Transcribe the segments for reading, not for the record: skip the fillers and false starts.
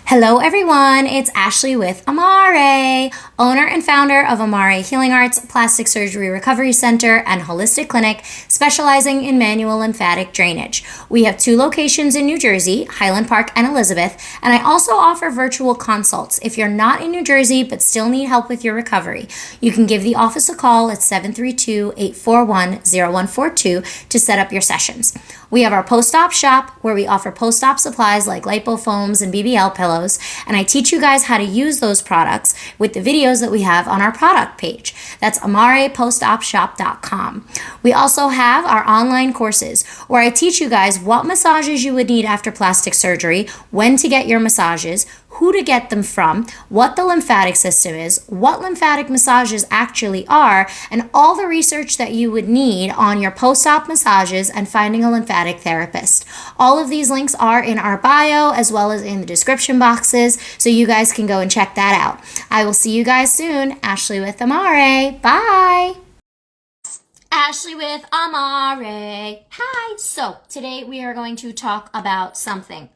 Hello everyone, it's Ashley with Amare, owner and founder of Amare Healing Arts, Plastic Surgery Recovery Center, and Holistic Clinic, specializing in manual lymphatic drainage. We have 2 locations in New Jersey, Highland Park and Elizabeth, and I also offer virtual consults. If you're not in New Jersey but still need help with your recovery, you can give the office a call at 732-841-0142 to set up your sessions. We have our post-op shop where we offer post-op supplies like lipofoams and BBL pillows, and I teach you guys how to use those products with the videos that we have on our product page. That's amarepostopshop.com. We also have our online courses where I teach you guys what massages you would need after plastic surgery, when to get your massages, who to get them from, what the lymphatic system is, what lymphatic massages actually are, and all the research that you would need on your post-op massages and finding a lymphatic therapist. All of these links are in our bio as well as in the description boxes, so you guys can go and check that out. I will see you guys soon. Ashley with Amare. Bye. Ashley with Amare. Hi. So today we are going to talk about something.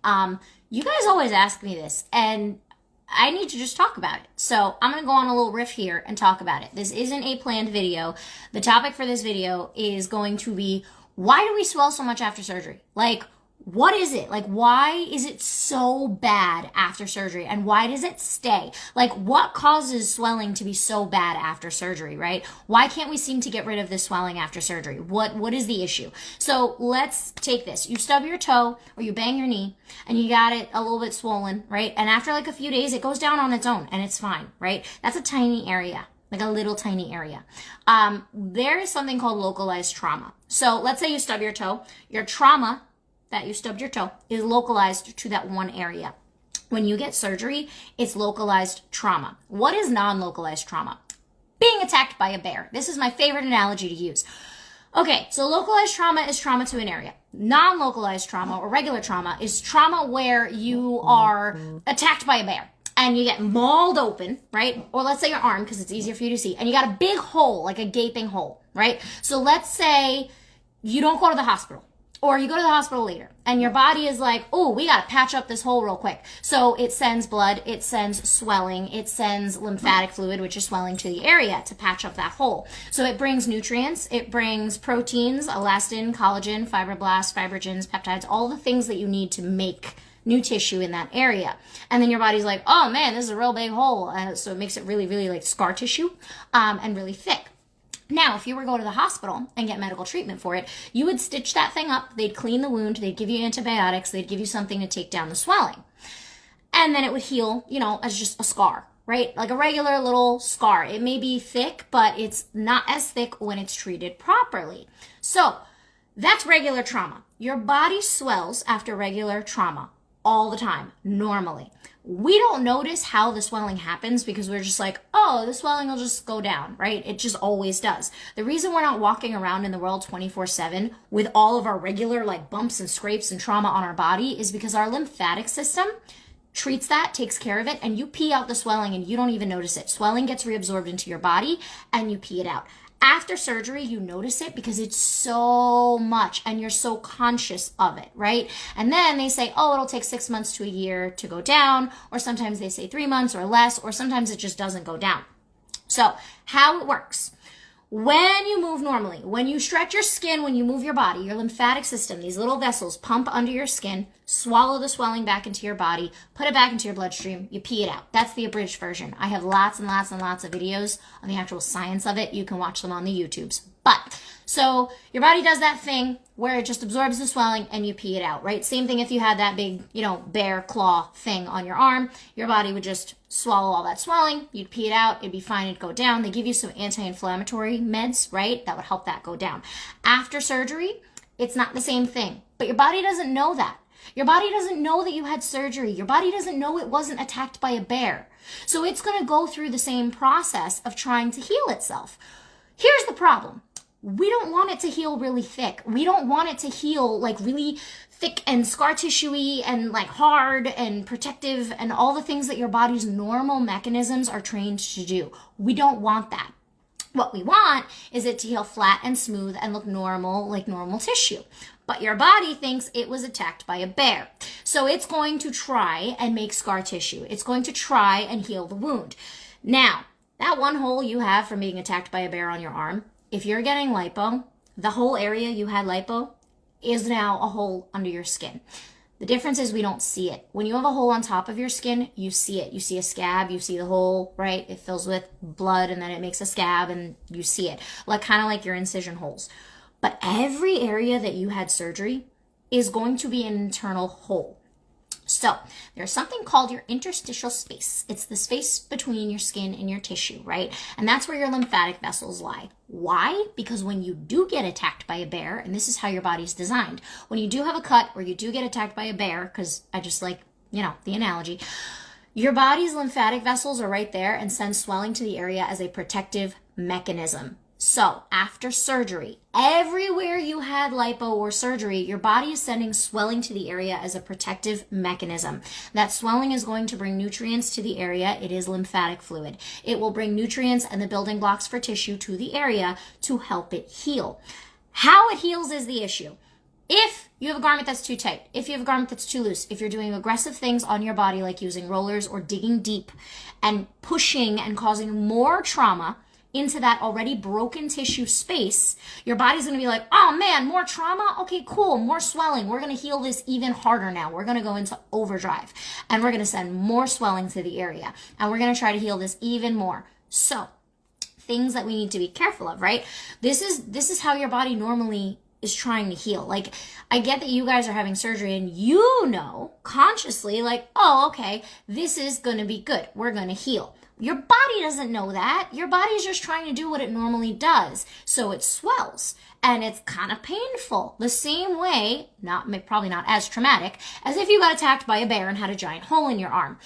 You guys always ask me this, and I need to just talk about it. So I'm going to go on a little riff here and talk about it. This isn't a planned video. The topic for this video is going to be, why do we swell so much after surgery? Like, what is it? Like, why is it so bad after surgery? And why does it stay? Like, what causes swelling to be so bad after surgery, right? Why can't we seem to get rid of this swelling after surgery? What is the issue? So let's take this. You stub your toe or you bang your knee and you got it a little bit swollen, right? And after like a few days, it goes down on its own and it's fine, right? That's a tiny area. Like a little tiny area. There is something called localized trauma. So let's say you stub your toe. Your trauma that you stubbed your toe is localized to that one area. When you get surgery, it's localized trauma. What is non-localized trauma? Being attacked by a bear. This is my favorite analogy to use. Okay, so localized trauma is trauma to an area. Non-localized trauma or regular trauma is trauma where you are attacked by a bear and you get mauled open, right? Or let's say your arm, because it's easier for you to see, and you got a big hole, like a gaping hole, right? So let's say you don't go to the hospital. Or you go to the hospital later and your body is like, oh, we got to patch up this hole real quick. So it sends blood, it sends swelling, it sends lymphatic fluid, which is swelling to the area to patch up that hole. So it brings nutrients, it brings proteins, elastin, collagen, fibroblasts, fibrogens, peptides, all the things that you need to make new tissue in that area. And then your body's like, oh man, this is a real big hole. So it makes it really, really like scar tissue and really thick. Now, if you were to go to the hospital and get medical treatment for it, you would stitch that thing up, they'd clean the wound, they'd give you antibiotics, they'd give you something to take down the swelling. And then it would heal, as just a scar, right? Like a regular little scar. It may be thick, but it's not as thick when it's treated properly. So that's regular trauma. Your body swells after regular trauma all the time, normally. We don't notice how the swelling happens because we're just like, oh, the swelling will just go down, right? It just always does. The reason we're not walking around in the world 24/7 with all of our regular like bumps and scrapes and trauma on our body is because our lymphatic system treats that, takes care of it, and you pee out the swelling and you don't even notice it. Swelling gets reabsorbed into your body and you pee it out. After surgery, you notice it because it's so much and you're so conscious of it, right? And then they say, oh, it'll take 6 months to a year to go down, or sometimes they say 3 months or less, or sometimes it just doesn't go down. So how it works. When you move normally, when you stretch your skin, when you move your body, your lymphatic system, these little vessels pump under your skin, swallow the swelling back into your body, put it back into your bloodstream, you pee it out. That's the abridged version. I have lots and lots and lots of videos on the actual science of it. You can watch them on the YouTubes. But, so your body does that thing where it just absorbs the swelling and you pee it out, right? Same thing if you had that big, bear claw thing on your arm, your body would just swallow all that swelling, you'd pee it out, it'd be fine, it'd go down. They give you some anti-inflammatory meds, right? That would help that go down. After surgery, it's not the same thing, but your body doesn't know that. Your body doesn't know that you had surgery. Your body doesn't know it wasn't attacked by a bear. So it's going to go through the same process of trying to heal itself. Here's the problem. We don't want it to heal really thick. We don't want it to heal like really thick and scar tissue-y and like hard and protective and all the things that your body's normal mechanisms are trained to do. We don't want that. What we want is it to heal flat and smooth and look normal, like normal tissue. But your body thinks it was attacked by a bear. So it's going to try and make scar tissue. It's going to try and heal the wound. Now, that one hole you have from being attacked by a bear on your arm, if you're getting lipo, the whole area you had lipo is now a hole under your skin. The difference is we don't see it. When you have a hole on top of your skin, you see it. You see a scab, you see the hole, right? It fills with blood and then it makes a scab and you see it. Kind of like your incision holes. But every area that you had surgery is going to be an internal hole. So there's something called your interstitial space. It's the space between your skin and your tissue, right? And that's where your lymphatic vessels lie. Why? Because when you do get attacked by a bear, and this is how your body's designed, when you do have a cut or you do get attacked by a bear, because I just like, the analogy, your body's lymphatic vessels are right there and send swelling to the area as a protective mechanism. So after surgery, everywhere you had lipo or surgery, your body is sending swelling to the area as a protective mechanism. That swelling is going to bring nutrients to the area. It is lymphatic fluid. It will bring nutrients and the building blocks for tissue to the area to help it heal. How it heals is the issue. If you have a garment that's too tight, if you have a garment that's too loose, if you're doing aggressive things on your body like using rollers or digging deep and pushing and causing more trauma into that already broken tissue space, your body's going to be like, oh man, more trauma? Okay, cool, more swelling. We're going to heal this even harder now. We're going to go into overdrive and we're going to send more swelling to the area and we're going to try to heal this even more. So things that we need to be careful of, right? This is how your body normally is trying to heal. I get that you guys are having surgery and consciously oh, okay, this is going to be good. We're going to heal. Your body doesn't know that. Your body is just trying to do what it normally does. So it swells and it's kind of painful. The same way, probably not as traumatic, as if you got attacked by a bear and had a giant hole in your arm.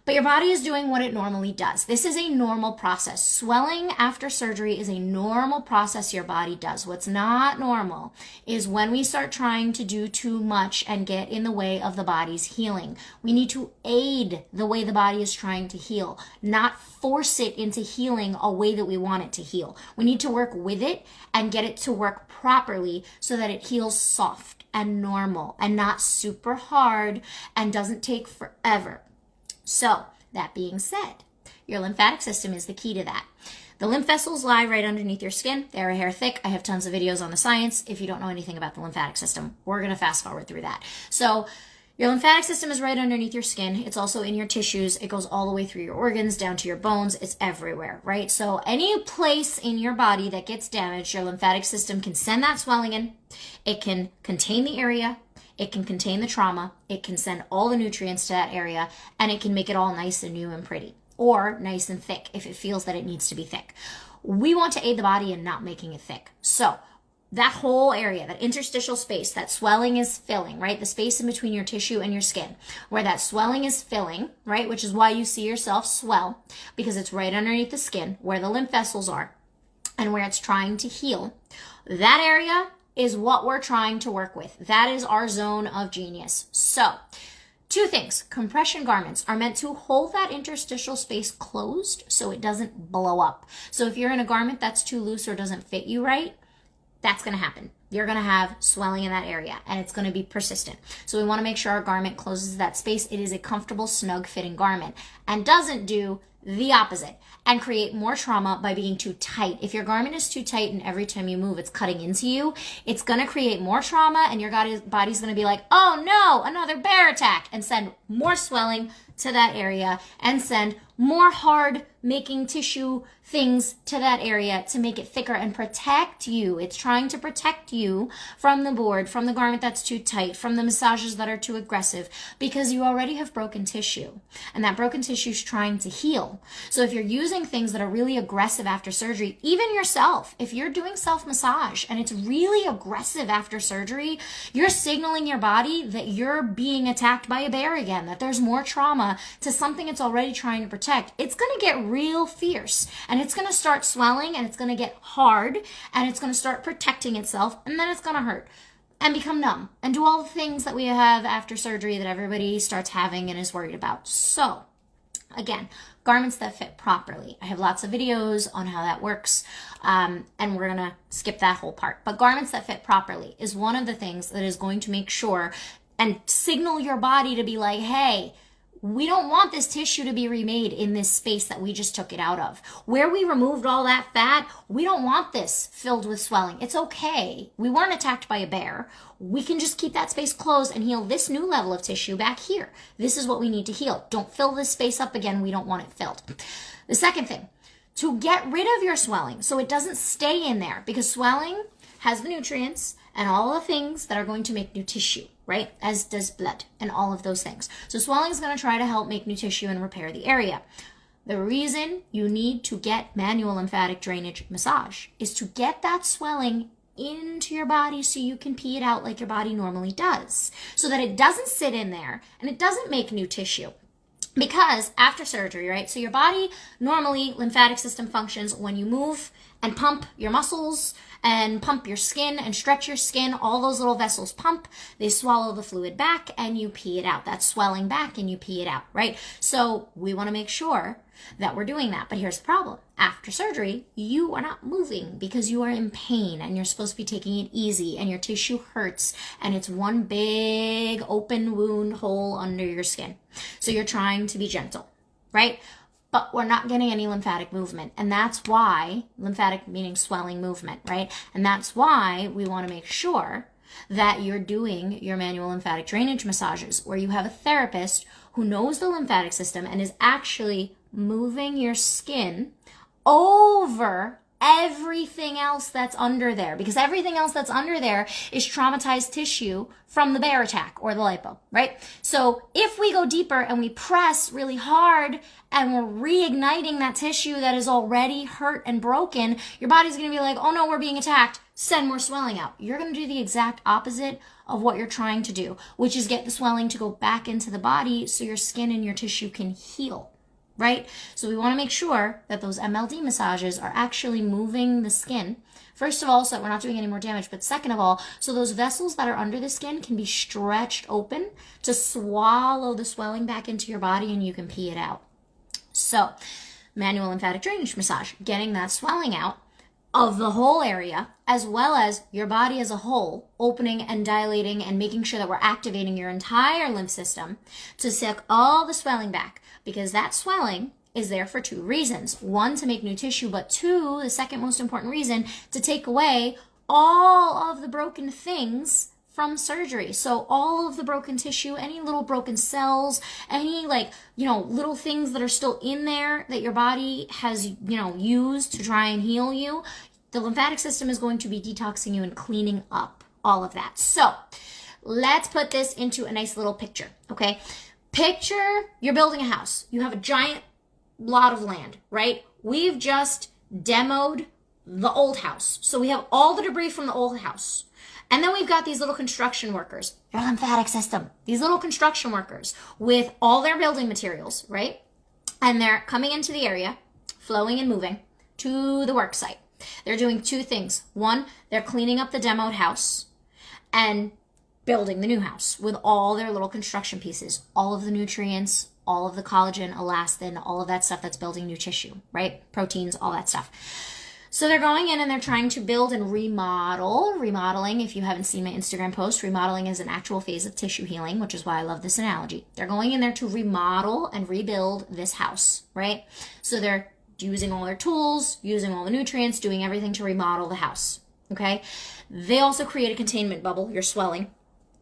But your body is doing what it normally does. This is a normal process. Swelling after surgery is a normal process your body does. What's not normal is when we start trying to do too much and get in the way of the body's healing. We need to aid the way the body is trying to heal, not force it into healing a way that we want it to heal. We need to work with it and get it to work properly so that it heals soft and normal and not super hard and doesn't take forever. So, that being said, your lymphatic system is the key to that. The lymph vessels lie right underneath your skin. They're a hair thick. I have tons of videos on the science. If you don't know anything about the lymphatic system, we're going to fast forward through that. So, your lymphatic system is right underneath your skin. It's also in your tissues. It goes all the way through your organs, down to your bones. It's everywhere, right? So, any place in your body that gets damaged, your lymphatic system can send that swelling in. It can contain the area. It can contain the trauma, it can send all the nutrients to that area, and it can make it all nice and new and pretty, or nice and thick if it feels that it needs to be thick. We want to aid the body in not making it thick. So that whole area, that interstitial space, that swelling is filling, right? The space in between your tissue and your skin, where that swelling is filling, right? Which is why you see yourself swell, because it's right underneath the skin where the lymph vessels are and where it's trying to heal. That area is what we're trying to work with. That is our zone of genius. So, two things. Compression garments are meant to hold that interstitial space closed so it doesn't blow up. So if you're in a garment that's too loose or doesn't fit you right, that's going to happen. You're going to have swelling in that area and it's going to be persistent. So we want to make sure our garment closes that space. It is a comfortable, snug fitting garment and doesn't do the opposite and create more trauma by being too tight. If your garment is too tight and every time you move it's cutting into you, it's going to create more trauma and your body's going to be like, oh no, another bear attack, and send more swelling to that area and send more hard making tissue things to that area to make it thicker and protect you. It's trying to protect you from the board, from the garment that's too tight, from the massages that are too aggressive, because you already have broken tissue and that broken tissue is trying to heal. So if you're using things that are really aggressive after surgery, even yourself, if you're doing self-massage and it's really aggressive after surgery, you're signaling your body that you're being attacked by a bear again, that there's more trauma to something it's already trying to protect. It's going to get real fierce and it's going to start swelling and it's going to get hard and it's going to start protecting itself and then it's going to hurt and become numb and do all the things that we have after surgery that everybody starts having and is worried about. So Again, garments that fit properly. I have lots of videos on how that works, and we're going to skip that whole part. But garments that fit properly is one of the things that is going to make sure and signal your body to be like, hey, we don't want this tissue to be remade in this space that we just took it out of. Where we removed all that fat, we don't want this filled with swelling. It's okay. We weren't attacked by a bear. We can just keep that space closed and heal this new level of tissue back here. This is what we need to heal. Don't fill this space up again. We don't want it filled. The second thing, to get rid of your swelling so it doesn't stay in there, because swelling has the nutrients and all the things that are going to make new tissue, right? As does blood and all of those things. So swelling is going to try to help make new tissue and repair the area. The reason you need to get manual lymphatic drainage massage is to get that swelling into your body so you can pee it out like your body normally does, so that it doesn't sit in there and it doesn't make new tissue. Because after surgery, right? So your body normally, lymphatic system functions when you move and pump your muscles and pump your skin and stretch your skin. All those little vessels pump, they swallow the fluid back and you pee it out. That's swelling back and you pee it out, right? So we want to make sure that we're doing that. But here's the problem. After surgery, you are not moving because you are in pain and you're supposed to be taking it easy and your tissue hurts and it's one big open wound hole under your skin. So you're trying to be gentle, right? But we're not getting any lymphatic movement. And that's why, lymphatic meaning swelling movement, right? And that's why we want to make sure that you're doing your manual lymphatic drainage massages where you have a therapist who knows the lymphatic system and is actually moving your skin over everything else that's under there, because everything else that's under there is traumatized tissue from the bear attack or the lipo, right? So if we go deeper and we press really hard and we're reigniting that tissue that is already hurt and broken, your body's going to be like, oh no, we're being attacked. Send more swelling out. You're going to do the exact opposite of what you're trying to do, which is get the swelling to go back into the body so your skin and your tissue can heal. Right? So we want to make sure that those MLD massages are actually moving the skin. First of all, so that we're not doing any more damage, but second of all, so those vessels that are under the skin can be stretched open to swallow the swelling back into your body and you can pee it out. So, manual lymphatic drainage massage, getting that swelling out of the whole area, as well as your body as a whole, opening and dilating and making sure that we're activating your entire lymph system to suck all the swelling back. Because that swelling is there for two reasons. One, to make new tissue, but two, the second most important reason, to take away all of the broken things from surgery. So all of the broken tissue, any little broken cells, any little things that are still in there that your body has, used to try and heal you, the lymphatic system is going to be detoxing you and cleaning up all of that. So let's put this into a nice little picture, okay? Picture you're building a house. You have a giant lot of land, right? We've just demoed the old house. So we have all the debris from the old house. And then we've got these little construction workers, your lymphatic system, these little construction workers with all their building materials, right? And they're coming into the area, flowing and moving to the work site. They're doing two things. One, they're cleaning up the demoed house and building the new house with all their little construction pieces, all of the nutrients, all of the collagen, elastin, all of that stuff that's building new tissue, right? Proteins, all that stuff. So they're going in and they're trying to build and remodel. Remodeling, if you haven't seen my Instagram post, remodeling is an actual phase of tissue healing, which is why I love this analogy. They're going in there to remodel and rebuild this house, right? So they're using all their tools, using all the nutrients, doing everything to remodel the house, okay? They also create a containment bubble, your swelling,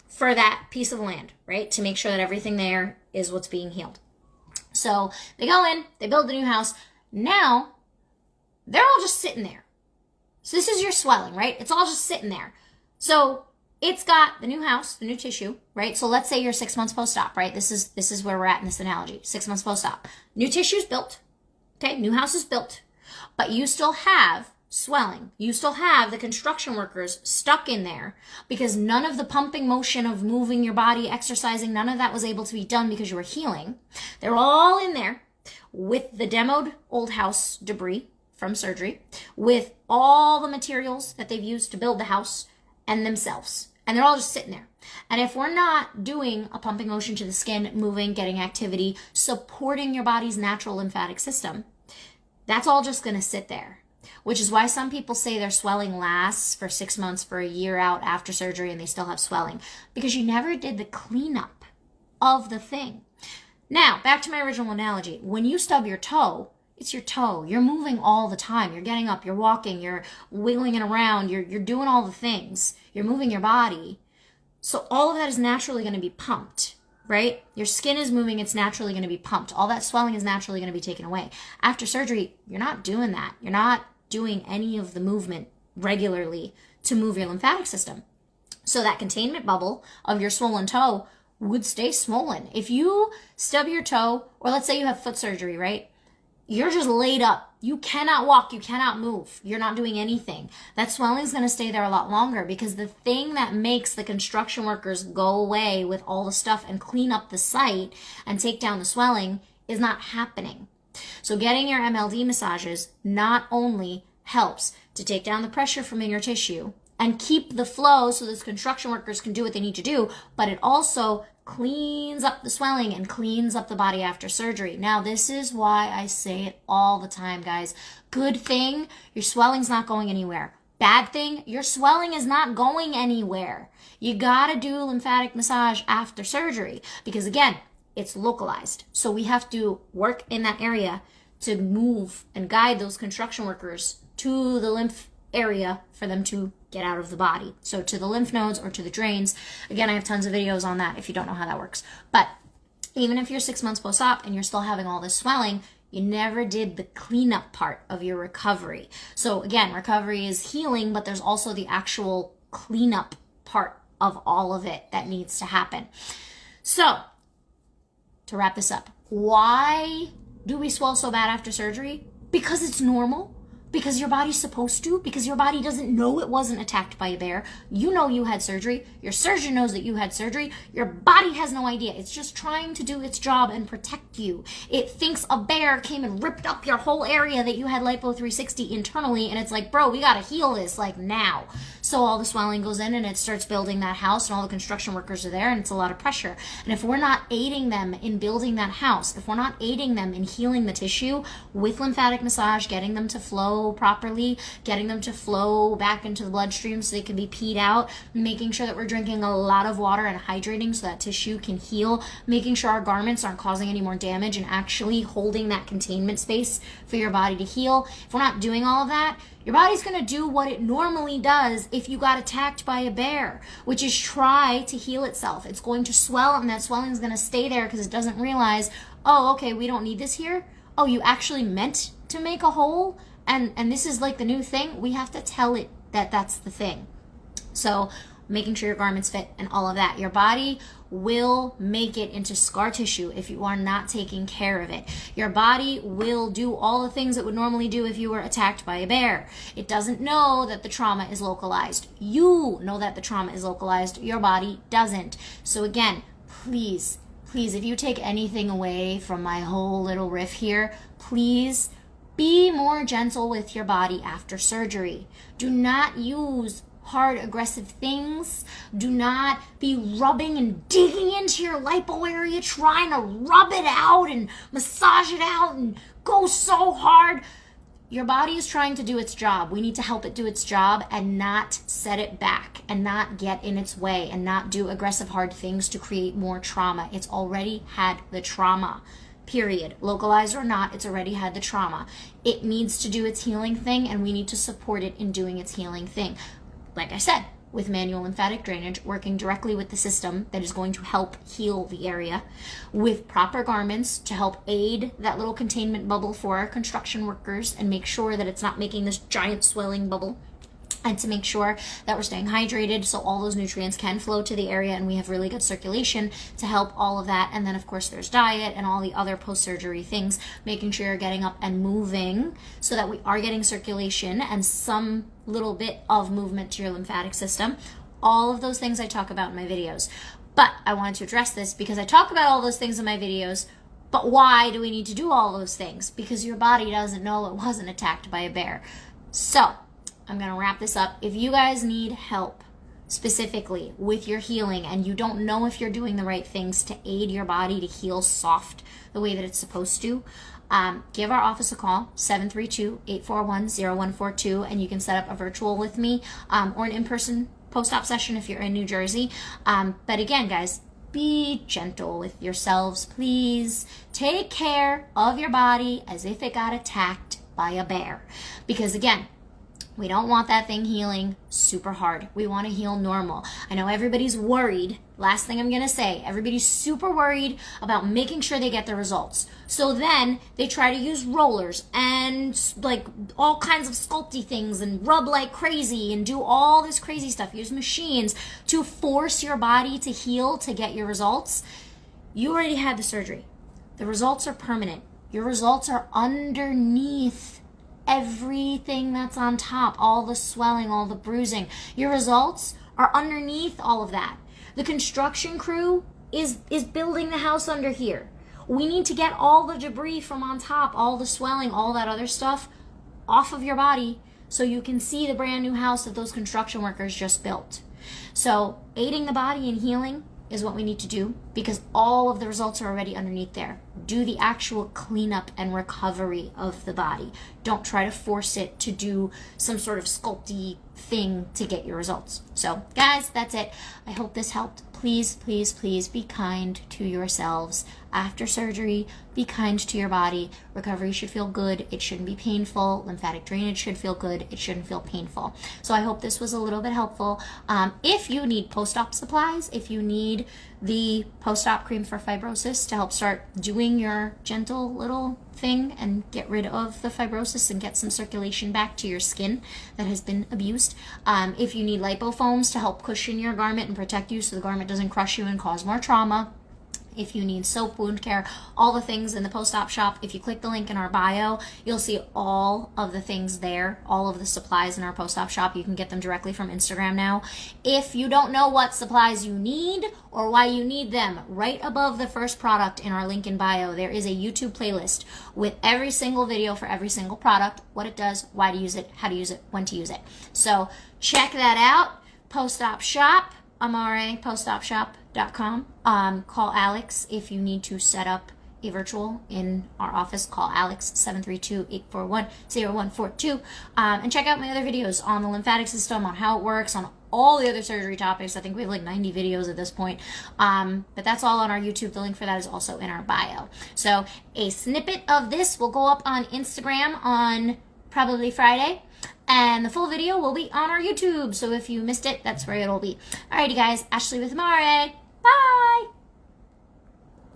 for that piece of land, right? To make sure that everything there is what's being healed. So they go in, they build the new house. Now, they're all just sitting there. So this is your swelling, right? It's all just sitting there. So it's got the new house, the new tissue, right? So let's say you're 6 months post-op, right? This is where we're at in this analogy. 6 months post-op. New tissue's built, okay? New house is built. But you still have swelling. You still have the construction workers stuck in there because none of the pumping motion of moving your body, exercising, none of that was able to be done because you were healing. They're all in there with the demoed old house debris from surgery, with all the materials that they've used to build the house and themselves. and they're all just sitting there. And if we're not doing a pumping motion to the skin, moving, getting activity, supporting your body's natural lymphatic system, that's all just going to sit there. Which is why some people say their swelling lasts for 6 months, for a year out after surgery, and they still have swelling, because you never did the cleanup of the thing. Now, back to my original analogy. When you stub your toe, it's your toe. You're moving all the time. You're getting up, you're walking, you're wiggling it around, you're doing all the things. You're moving your body. So all of that is naturally going to be pumped, right? Your skin is moving, it's naturally going to be pumped. All that swelling is naturally going to be taken away. After surgery, you're not doing that. You're not doing any of the movement regularly to move your lymphatic system. So that containment bubble of your swollen toe would stay swollen. If you stub your toe, or let's say you have foot surgery, right? You're just laid up. You cannot walk. You cannot move. You're not doing anything. That swelling is going to stay there a lot longer, because the thing that makes the construction workers go away with all the stuff and clean up the site and take down the swelling is not happening. So getting your MLD massages not only helps to take down the pressure from your tissue and keep the flow so those construction workers can do what they need to do, but it also cleans up the swelling and cleans up the body after surgery. Now, this is why I say it all the time, guys. Good thing, your swelling's not going anywhere. Bad thing, your swelling is not going anywhere. You gotta do lymphatic massage after surgery, because again, it's localized. So we have to work in that area to move and guide those construction workers to the lymph area for them to get out of the body. So to the lymph nodes or to the drains. Again, I have tons of videos on that if you don't know how that works. But even if you're 6 months post-op and you're still having all this swelling, you never did the cleanup part of your recovery. So again, recovery is healing, but there's also the actual cleanup part of all of it that needs to happen. So to wrap this up, why do we swell so bad after surgery? Because it's normal. Because your body's supposed to, because your body doesn't know it wasn't attacked by a bear. You know you had surgery. Your surgeon knows that you had surgery. Your body has no idea. It's just trying to do its job and protect you. It thinks a bear came and ripped up your whole area that you had lipo 360 internally, and it's like, bro, we gotta heal this like now. So all the swelling goes in and it starts building that house, and all the construction workers are there, and it's a lot of pressure. And if we're not aiding them in building that house, if we're not aiding them in healing the tissue with lymphatic massage, getting them to flow properly, getting them to flow back into the bloodstream so they can be peed out, making sure that we're drinking a lot of water and hydrating so that tissue can heal, making sure our garments aren't causing any more damage and actually holding that containment space for your body to heal. If we're not doing all of that, your body's going to do what it normally does if you got attacked by a bear, which is try to heal itself. It's going to swell, and that swelling is going to stay there because it doesn't realize, oh, okay, we don't need this here. Oh, you actually meant to make a hole? And this is like the new thing. We have to tell it that that's the thing. So making sure your garments fit and all of that. Your body will make it into scar tissue if you are not taking care of it. Your body will do all the things it would normally do if you were attacked by a bear. It doesn't know that the trauma is localized. You know that the trauma is localized. Your body doesn't. So again, please, if you take anything away from my whole little riff here, please be more gentle with your body after surgery. Do not use hard, aggressive things. Do not be rubbing and digging into your lipo area, trying to rub it out and massage it out and go so hard. Your body is trying to do its job. We need to help it do its job and not set it back and not get in its way and not do aggressive, hard things to create more trauma. It's already had the trauma. Period. Localized or not, it's already had the trauma. It needs to do its healing thing, and we need to support it in doing its healing thing. Like I said, with manual lymphatic drainage, working directly with the system that is going to help heal the area, with proper garments to help aid that little containment bubble for our construction workers and make sure that it's not making this giant swelling bubble, and to make sure that we're staying hydrated so all those nutrients can flow to the area and we have really good circulation to help all of that. And then of course there's diet and all the other post-surgery things, making sure you're getting up and moving so that we are getting circulation and some little bit of movement to your lymphatic system. All of those things I talk about in my videos. But I wanted to address this because I talk about all those things in my videos, but why do we need to do all those things? Because your body doesn't know it wasn't attacked by a bear. So I'm going to wrap this up. If you guys need help specifically with your healing and you don't know if you're doing the right things to aid your body to heal soft the way that it's supposed to, give our office a call, 732-841-0142, and you can set up a virtual with me or an in-person post-op session if you're in New Jersey. But again, guys, be gentle with yourselves, please. Take care of your body as if it got attacked by a bear. Because again, we don't want that thing healing super hard. We want to heal normal. I know everybody's worried. Last thing I'm going to say, everybody's super worried about making sure they get the results. So then they try to use rollers and like all kinds of sculpty things and rub like crazy and do all this crazy stuff. Use machines to force your body to heal to get your results. You already had the surgery. The results are permanent. Your results are underneath everything that's on top, all the swelling, all the bruising. Your results are underneath all of that. The construction crew is building the house under here. We need to get all the debris from on top, all the swelling, all that other stuff off of your body so you can see the brand new house that those construction workers just built. So aiding the body in healing is what we need to do because all of the results are already underneath there. Do the actual cleanup and recovery of the body. Don't try to force it to do some sort of sculpty thing to get your results. So guys, that's it. I hope this helped. Please, please, please be kind to yourselves. After surgery, be kind to your body. Recovery should feel good. It shouldn't be painful. Lymphatic drainage should feel good. It shouldn't feel painful. So I hope this was a little bit helpful. If you need post-op supplies, if you need the post-op cream for fibrosis to help start doing your gentle little thing and get rid of the fibrosis and get some circulation back to your skin that has been abused. If you need lipofoams to help cushion your garment and protect you so the garment doesn't crush you and cause more trauma. If you need soap, wound care, all the things in the post-op shop, if you click the link in our bio, you'll see all of the things there, all of the supplies in our post-op shop. You can get them directly from Instagram now. If you don't know what supplies you need or why you need them, right above the first product in our link in bio, there is a YouTube playlist with every single video for every single product, what it does, why to use it, how to use it, when to use it. So check that out. Post-op shop, AmarePostOpShop.com. Call Alex if you need to set up a virtual in our office. Call Alex 732-841-0142. And check out my other videos on the lymphatic system, on how it works, on all the other surgery topics. I think we have like 90 videos at this point. But that's all on our YouTube. The link for that is also in our bio. So a snippet of this will go up on Instagram on probably Friday. And the full video will be on our YouTube. So if you missed it, that's where it'll be. Alrighty guys, Ashley with Amare. Bye!